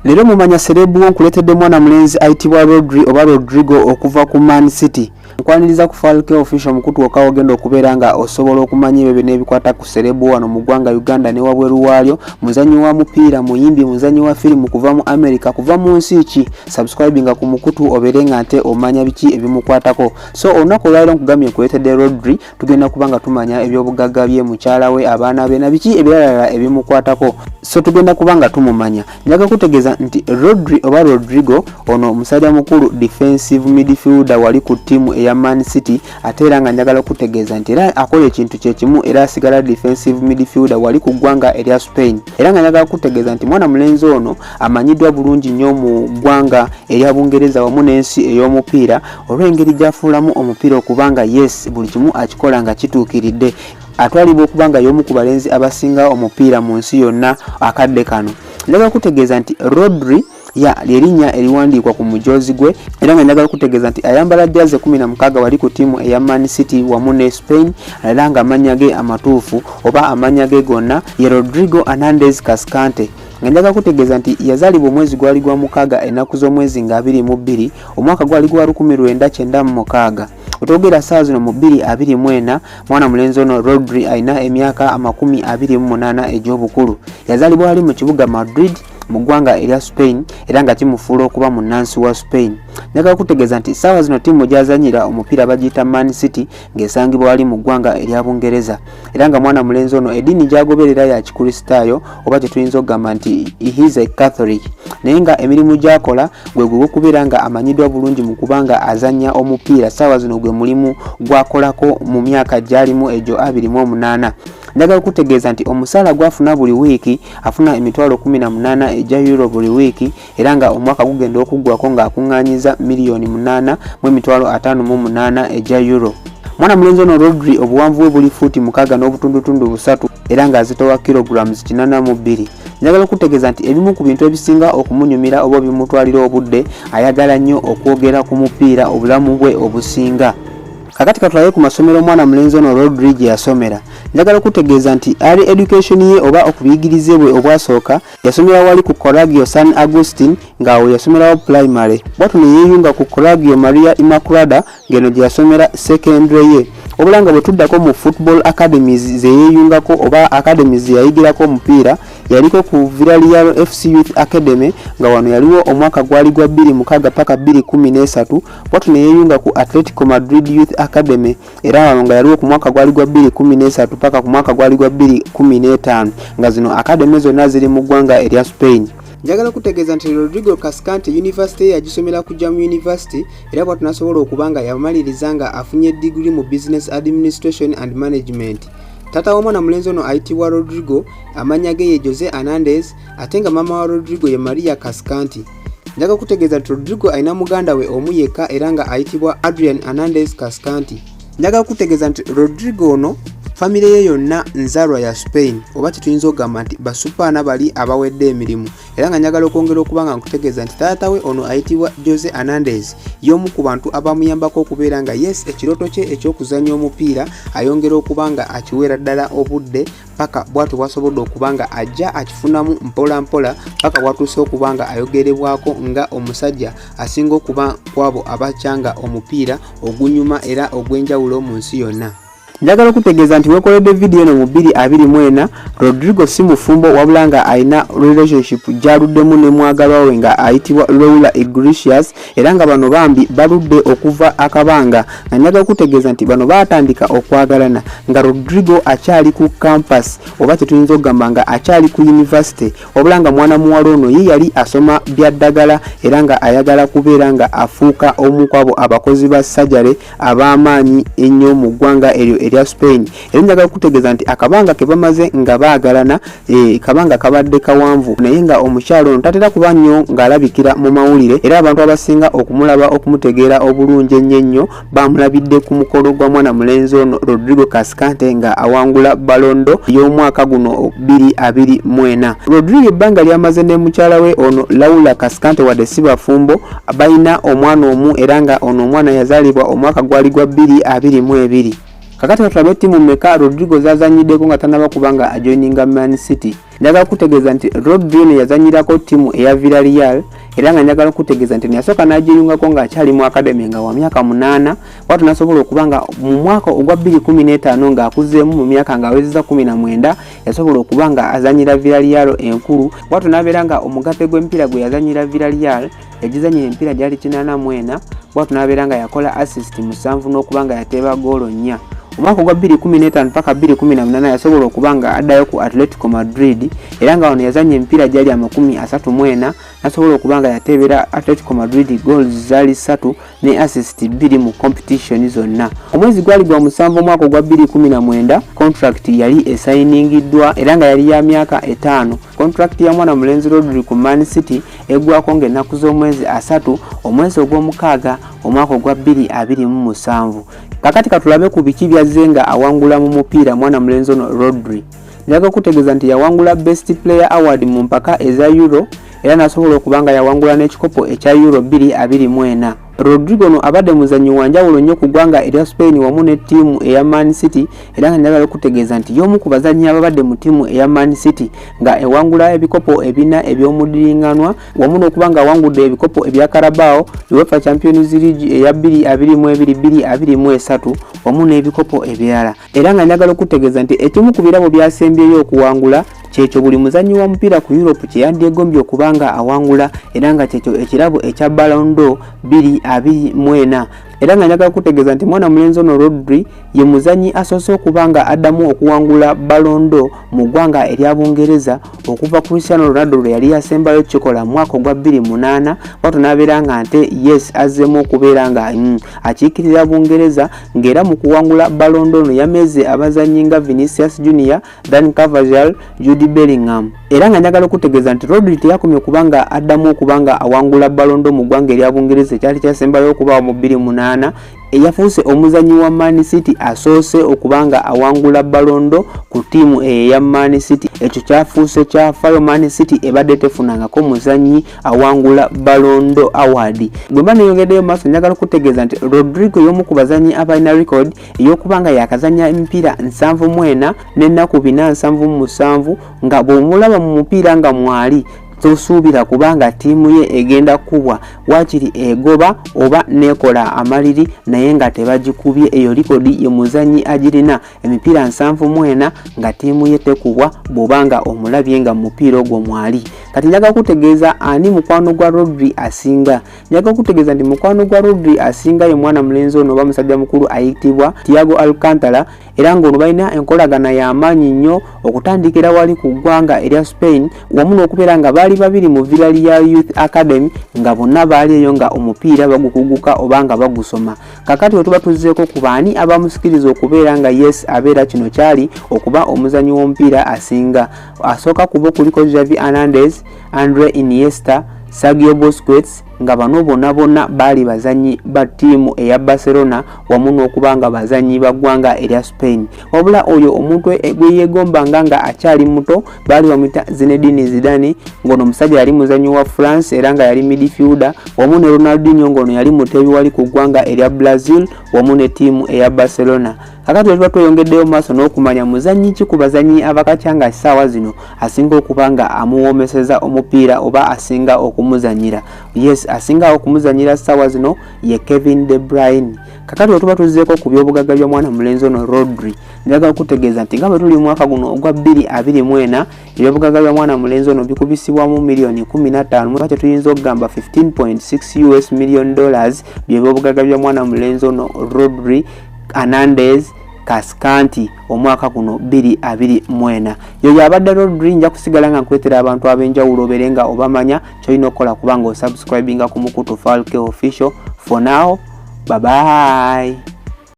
Lero mumanya serebu nkuletedde mwana mulenzi ayitibwa Rodrigo okuva ku Man City. Nkwaniriza ku Falke official mukutu okawo ogenda okubeera nga osobola okumanya ebyo n'ebikwata ku serebu wano mu ggwanga Uganda ne wabweru waalyo. Muzanyi wa mupiira, muyimbi, muzanyi wa firimu kuva mu America, kuva mu nsi ki. Subscribinga ku mukutu obeere nga nte omanya biki ebimukwatako. So olunaku olwaliro nkugambye nkuletedde Rodri, tugenda kubanga tumanya ebyobugagga bye, mukyala we, abaana be na biki ebirala ebimukwatako. So tugenda kubanga tumumanya. Njaga kutegeeza nti Rodrigo ono musajja mukulu defensive midfielder wali ku timu eya Man City, ate era nga njagala kutegeeza nti era akola ekintu kye kimu era asigala defensive midfielder wali ku ggwanga erya Spain. Era nga njagala kutegeeza nti mwana mulenzi ono amanyiddwa bulungi nnyo mu ggwanga erya Bungereza wamu n'ensi ey'omupiira olw'engeri gy'afuulamu omupiira okubanga yes buli kimu akikola nga kituukiridde. Atwalibwa okubanga y'omu ku balenzi abasinga omupiira mu nsi yonna akadde kano. Njagala kutegeeza nti Rodri lyerinnya eriwandiikwa ku mujozi gwe era nga njagala kutegeeza nti ayambala jazz 16 wali ku timu eya Man City wamu ne Spain, era nga amannya ge amatuufu oba amannya ge gonna ye Rodrigo Hernandez Cascante. Nga njagala kutegeeza nti yazaalibwa omwezi gwali gwa mukaaga ennaku z'omwezi nga 22 omwaka gwali gwa 1996. Otogera saa zino mu 2024 mwana mulenzi ono Rodri alina emyaka 28 egy'obukulu. Yazaalibwa ali mu kibuga Madrid mu ggwanga erya Spain era nga kimufuula okuba munnansi wa Spain. Njagala kutegeeza nti saawa zino ttiimu gy'azanyira omupiira bagiyita Man City ng'esangibwa wali mu ggwanga erya Bungereza. Era nga mwana mulenzi ono eddiini gy'agoberera ya Kikristaayo oba kye tuyinza okugamba nti he's a Catholic. Naye nga emirimu gy'akola gwe gw'okubeera nga amanyiddwa bulungi mu kubanga azannya omupiira. Saawa zino gwe mulimu gw'akolako mu myaka gy'alimu egyo 28. Njagala kutegeeza nti omusaala gwafuna buli wiiki afuna emitwalo 18 egya euro buli wiiki era nga omwaka gugenda okuggwako nga akuŋŋaanyiza miliyoni 8.58 egya euro. Mwana mulenzi ono Rodri obuwanvu bwe buli fuuti 6.3 era nga azitowa kilograms 82. Njagala kutegeeza nti ebimu ku bintu ebisinga okumunyumira oba bimutwalira obudde ayagala nnyo okwogera ku mupiira obulamu bwe obusinga. Kakati katulaye ku masomero mwana mulenzi ono Rodri gye yasomera. Njagala kutegeeza nti ali education ye oba okubiyigirize bwe obwasooka yasomera wali ku Colegio San Agustin ng'awo yasomerawo primary. Bwatu ne yeeyunga ku Colegio Maria Immaculada ng'eno gye yasomera secondary ye. Obulanga bwe tuddako mu football academies ze yeeyungako oba academies yayigirako omupiira yaliko ku Villarreal FC Youth Academy nga wano yaliwo omwaka gwali gwa 2006 paka 2013. Bwatu ne yeeyunga ku Atletico Madrid Youth Academy era wano nga yaliwo ku mwaka gwali gwa 2013 paka ku mwaka gwali gwa 2015 nga zino academy zonna ziri mu ggwanga erya Spain. Njagala kutegeeza nti Rodrigo Cascante University yagisomera ku Jam University era bwatu nasobola okubanga yamaliriza nga afunye degree mu Business Administration and Management. Tata wa mwana mulenzi ono ayitibwa Rodrigo, amannya ge ye Jose Hernandez, ate nga mama wa Rodrigo ye Maria Cascante. Njagala kutegeeza nti Rodrigo alina muganda we omu yekka era nga ayitibwa Adrian Hernandez Cascante. Njagala kutegeeza nti Rodrigo ono family ye yonna nzalwa ya Spain oba kituyinza okugamba nti basupaana bali abawedde emirimu. Era nga njagala okwongera okubanga nkutegeeza nti taata we ono ayitibwa Jose Hernandez y'omu ku bantu abamuyambako okubeera nga yes ekiroto kye eky'okuzannya omupiira ayongera okubanga akiweera ddala obudde paka bwatu bwasobodde okubanga ajja akifunamu mpola mpola paka bwatuuse okubanga ayogerebwako nga omusajja asinga okuba kwabo abakyanga omupiira ogunyuma era ogw'enjawulo mu nsi yonna. Njagala kutegeeza nti wekoledde video eno mu 2024 Rodrigo si mufumbo wabula nga alina relationship gyaluddemu ne mwagalwa we nga ayitibwa Laura Iglesias era nga bano bambi baludde okuva akabanga. Nga njagala kutegeeza nti bano baatandika okwagalana nga Rodrigo akyali ku campus oba tetuyinza okugamba nga akyali ku university wabula nga mwana muwala ono ye yali asoma byaddagala era nga ayagala kubeera nga afuuka omu kwabo abakozi ba surgery ab'amaanyi ennyo mu ggwanga eryo erya Spain. Era njagala kutegeeza nti akabanga ke bamaze nga baagalana kabanga kabadde kawanvu naye nga omukyalo ono tatera kuba nnyo ng'alabikira mu mawulire era abantu abasinga okumulaba okumutegeera obulungi ennyo bamulabidde ku mukolo gwa mwana mulenzi ono Rodrigo Cascante nga awangula balondo y'omwaka guno 2024. Rodrigo ebbanga lyamaze ne mukyala we ono Laura Cascante wadde si bafumbo balina omwana omu era nga ono omwana yazaalibwa omwaka gwali gwa 2022. Kakati tulabe timu meka Rodrigo zazanyiddeko nga tanaba kubanga ajoininga Man City. Njagala kutegeeza nti Rodrigo yazanyirako timu eya Villarreal era nga njagala kutegeeza nti yasooka n'agiyungako nga akyali mu academy nga wa myaka 8 watu nasobola okubanga mu mwaka ogwa 2015 nga akuzeemu mu myaka nga awezeza 19 yasobola okubanga azanyira Villarreal enkulu watu nabeera nga omugatte gw'empira gwe yazanyira Villarreal yagizanyira empira gyali 84 watu nabeera nga yakola assist 7 n'okubanga yateeba goolo 4. Omwaka gwa 2015 paka 2018 yasobola okubanga addayo ku Atletico Madrid era nga ono yazanya empira gyali 34 nasobola okubanga yateebera Atletico Madrid goals zali 3 ne assist 2 mu competition zonna. Omwezi gwali gwa 7 omwaka gwa 2019 contract yali esayiningiddwa era nga yali ya myaka 5. Contract ya mwana mulenzi Rodrigo ku Man City eggwako ng'ennaku z'omwezi 3 omwezi ogw'omukaaga omwaka gwa 2027. Kakati katulabe ku biki byazze nga awangula mu mupiira mwana mulenzi ono Rodrigo. Njagala kutegeeza nti yawangula Best Player Award mu mpaka eza Euro era nasobola okubanga yawangula n'ekikopo ekya Euro 2024. Rodrigo no abadde muzanyi wanjawulo nnyo ku ggwanga erya Spain wamu ne ttiimu eya Man City era nga njagala kutegeeza nti y'omu ku bazanyi ababadde mu ttiimu eya Man City nga ewangula ebikopo 4 eby'omudiringanwa wamu n'okubanga awangudde ebikopo ebya Carabao, UEFA Champions League eya 2022-2023 wamu n'ebikopo ebirala. Era nga njagala kutegeeza nti ekimu ku birabo byasembyeyo okuwangula kyekyo buli muzanyi wa mupiira ku Europe kye yandyegombye okubanga awangula era nga kyekyo ekirabo ekya Ballon d'Or 2024. Era nga njagala kutegeeza nti mwana mulenzi ono Rodri ye muzanyi asoose okubanga addamu okuwangula Ballon d'Or mu ggwanga erya Bungereza okuva Cristiano Ronaldo lwe yali yasembayo kikola mu mwaka gwa 2008 watu n'abeera nga nte yes azzeemu okubeera nga akiikirira Bungereza ng'era mu kuwangula Ballon d'Or yameze abazanyi nga Vinicius Junior, Dani Carvajal, Jude Bellingham. Era nga njagala kutegeeza nti Rodri teyakomye okubanga addamu okubanga awangula Ballon d'Or mu ggwanga erya Bungereza ekyali kyasembayo okuba mu 2008 eyafuuse omuzanyi wa Man City asoose okubanga awangula Ballon d'Or ku tiimu eya Man City. Ekyo kyafuuse kyafaayo Man City ebadde tefunangako muzanyi awangula Ballon d'Or award. Bwe mba neyongeddeyo maaso njagala kutegeeza nti Rodrigo y'omu ku bazanyi abalina record ey'okubanga yakazanya emipiira 74 n'ennaku 477 nga bw'omulaba mu mupiira nga mwali tosuubira kubanga tiimu ye egenda kubwa wakiri egoba oba nekola amaliri naye nga tebagikubye. Eyo likodi ye muzanyi agirina emipiira 74 nga tiimu ye tekubwa bw'obanga omulabye nga mupiira ogwo mwali. Kati njagala kutegeeza ani mukwano gwa Rodri asinga. Njagala kutegeeza nti mukwano gwa Rodri asinga ye mwana mulenzi ono oba musajja mukulu ayitibwa Thiago Alcantara era ng'ono balina enkolagana y'amaanyi nnyo okutandikira wali ku ggwanga erya Spain wamu n'okubeera nga baali babiri mu Villarreal Youth Academy nga bonna baali eyo nga omupiira bagukuguka oba nga bagusoma. Kakati we tuba tuzzeeko ku baani abamusikiriza okubeera nga yes abeera kino kyali okuba omuzanyi w'omupiira asinga. Asooka kubo kuliko Xavi Hernandez, Andre Iniesta, Sergio Busquets nga bano bonna baali bazanyi ba ttiimu eya Barcelona wamu n'okubanga bazanyi ba ggwanga erya Spain. Wabula oyo omuntu gwe yeegombanga nga akyali muto baali bamuyita Zinedine Zidane ng'ono omusajja yali muzanyi wa France era nga yali midfielder wamu ne Ronaldinho ng'ono yali muteebi wali ku ggwanga erya Brazil wamu ne ttiimu eya Barcelona. Kakati tuba tweyongeddeyo maaso n'okumanya muzanyi ki ku bazanyi abakacyanga essaawa zino asinga okubanga amuwoomeseza omupiira oba asinga okumuzanyira. Yes, asinga okumuzanyira essaawa zino ye Kevin De Bruyne. Kakati tuba tuzzeeko ku byobugagga bya mwana mulenzi ono Rodri. Njagala kutegeeza nti nga bwe tuli mu mwaka guno ogwa 2024 ebyobugagga bya mwana mulenzi ono bikubisibwamu miliyoni 15 mwakyo tuyinza okugamba $15.6 million by'ebyobugagga bya mwana mulenzi ono Rodri Hernandez Kaskanti omwaka guno 2024. Yoyo abadde Rodri nja kusigala nga nkwetera abantu ab'enjawulo oberenga obamanya kyolina okukola kubanga osubscribinga ku Mukutu Falke Official. For now, bye bye.